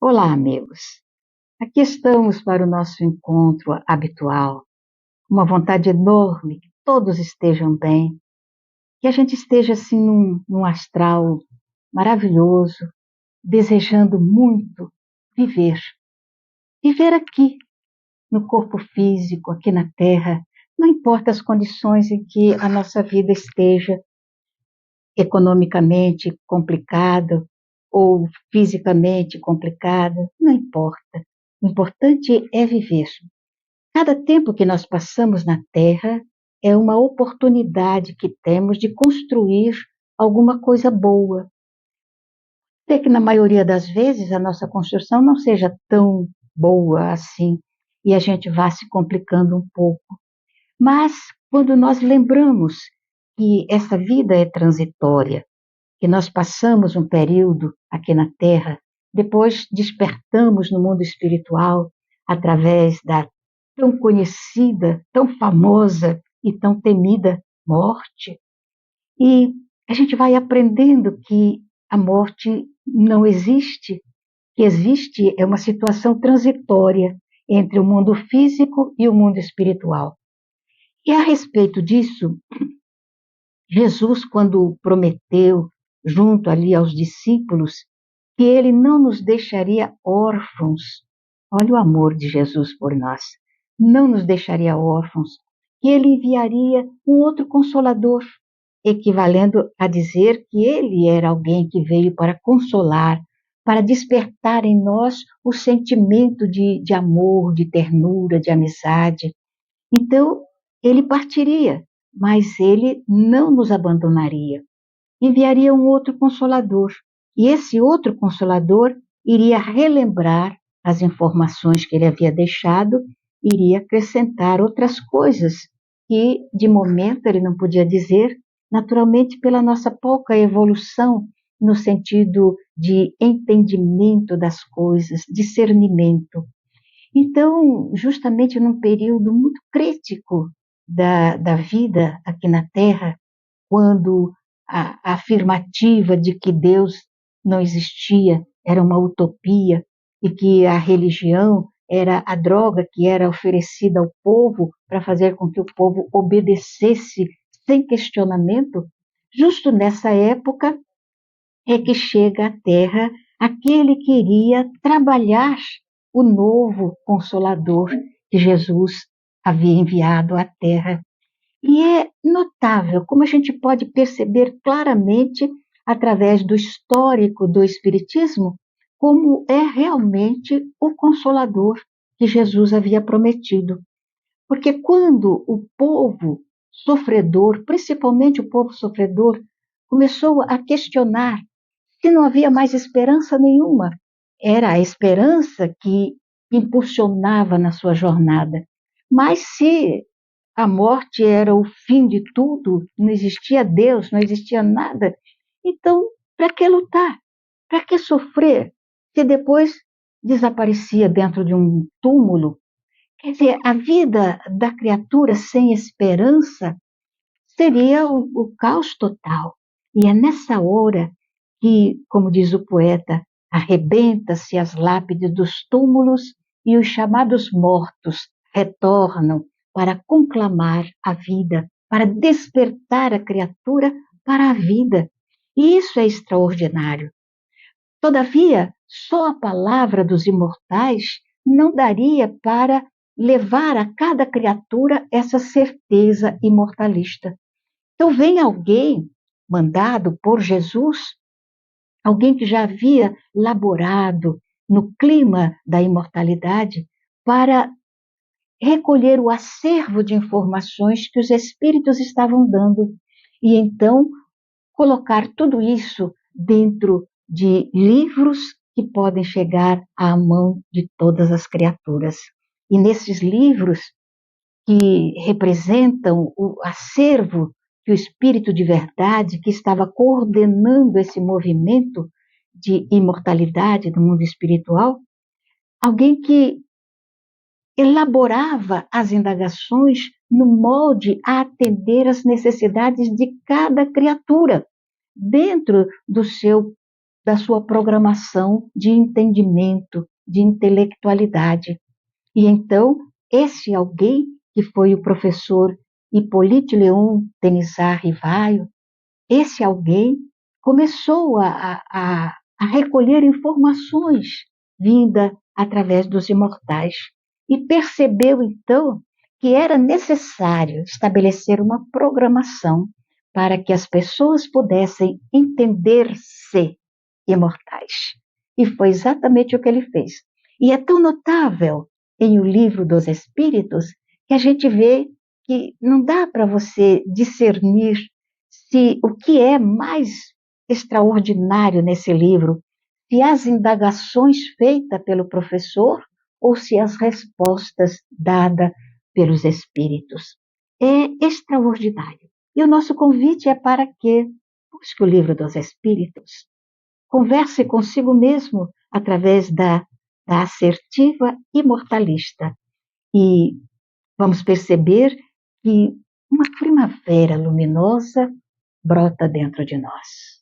Olá, amigos. Aqui estamos para o nosso encontro habitual. Uma vontade enorme que todos estejam bem, que a gente esteja assim num astral maravilhoso, desejando muito viver. Viver aqui, no corpo físico, aqui na Terra, não importa as condições em que a nossa vida esteja, economicamente complicado ou fisicamente complicado, não importa. O importante é viver. Cada tempo que nós passamos na Terra é uma oportunidade que temos de construir alguma coisa boa. Até que na maioria das vezes a nossa construção não seja tão boa assim e a gente vá se complicando um pouco. Mas quando nós lembramos que essa vida é transitória, que nós passamos um período aqui na Terra, depois despertamos no mundo espiritual através da tão conhecida, tão famosa e tão temida morte. E a gente vai aprendendo que a morte não existe, que existe é uma situação transitória entre o mundo físico e o mundo espiritual. E a respeito disso, Jesus, quando prometeu, junto ali aos discípulos, que ele não nos deixaria órfãos, olha o amor de Jesus por nós, não nos deixaria órfãos, que ele enviaria um outro consolador, equivalendo a dizer que ele era alguém que veio para consolar, para despertar em nós o sentimento de amor, de ternura, de amizade. Então, ele partiria, mas ele não nos abandonaria. Enviaria um outro consolador. E esse outro consolador iria relembrar as informações que ele havia deixado, iria acrescentar outras coisas que, de momento, ele não podia dizer, naturalmente pela nossa pouca evolução no sentido de entendimento das coisas, discernimento. Então, justamente num período muito crítico da vida aqui na Terra, quando a afirmativa de que Deus não existia era uma utopia e que a religião era a droga que era oferecida ao povo para fazer com que o povo obedecesse sem questionamento, justo nessa época é que chega à Terra aquele que iria trabalhar o novo Consolador que Jesus havia enviado à Terra. E é notável como a gente pode perceber claramente, através do histórico do Espiritismo, como é realmente o Consolador que Jesus havia prometido. Porque quando o povo sofredor, principalmente o povo sofredor, começou a questionar se não havia mais esperança nenhuma, era a esperança que impulsionava na sua jornada. Mas se a morte era o fim de tudo, não existia Deus, não existia nada, então para que lutar? Para que sofrer? Se depois desaparecia dentro de um túmulo. Quer dizer, a vida da criatura sem esperança seria o caos total. E é nessa hora que, como diz o poeta, arrebenta-se as lápides dos túmulos e os chamados mortos retornam para conclamar a vida, para despertar a criatura para a vida. E isso é extraordinário. Todavia, só a palavra dos imortais não daria para levar a cada criatura essa certeza imortalista. Então, vem alguém mandado por Jesus, alguém que já havia laborado no clima da imortalidade, para recolher o acervo de informações que os espíritos estavam dando e então colocar tudo isso dentro de livros que podem chegar à mão de todas as criaturas. E nesses livros que representam o acervo que o espírito de verdade que estava coordenando esse movimento de imortalidade do mundo espiritual, alguém que elaborava as indagações no molde a atender às necessidades de cada criatura, dentro do seu da sua programação de entendimento, de intelectualidade. E então, esse alguém, que foi o professor Hippolyte Léon Denisard Rivaio, esse alguém começou a recolher informações vindas através dos imortais e percebeu então que era necessário estabelecer uma programação para que as pessoas pudessem entender-se imortais. E foi exatamente o que ele fez. E é tão notável em O Livro dos Espíritos que a gente vê que não dá para você discernir se o que é mais extraordinário nesse livro, se as indagações feitas pelo professor ou se as respostas dadas pelos espíritos. É extraordinário. E o nosso convite é para que busque o Livro dos Espíritos, converse consigo mesmo através da assertiva imortalista e vamos perceber que uma primavera luminosa brota dentro de nós.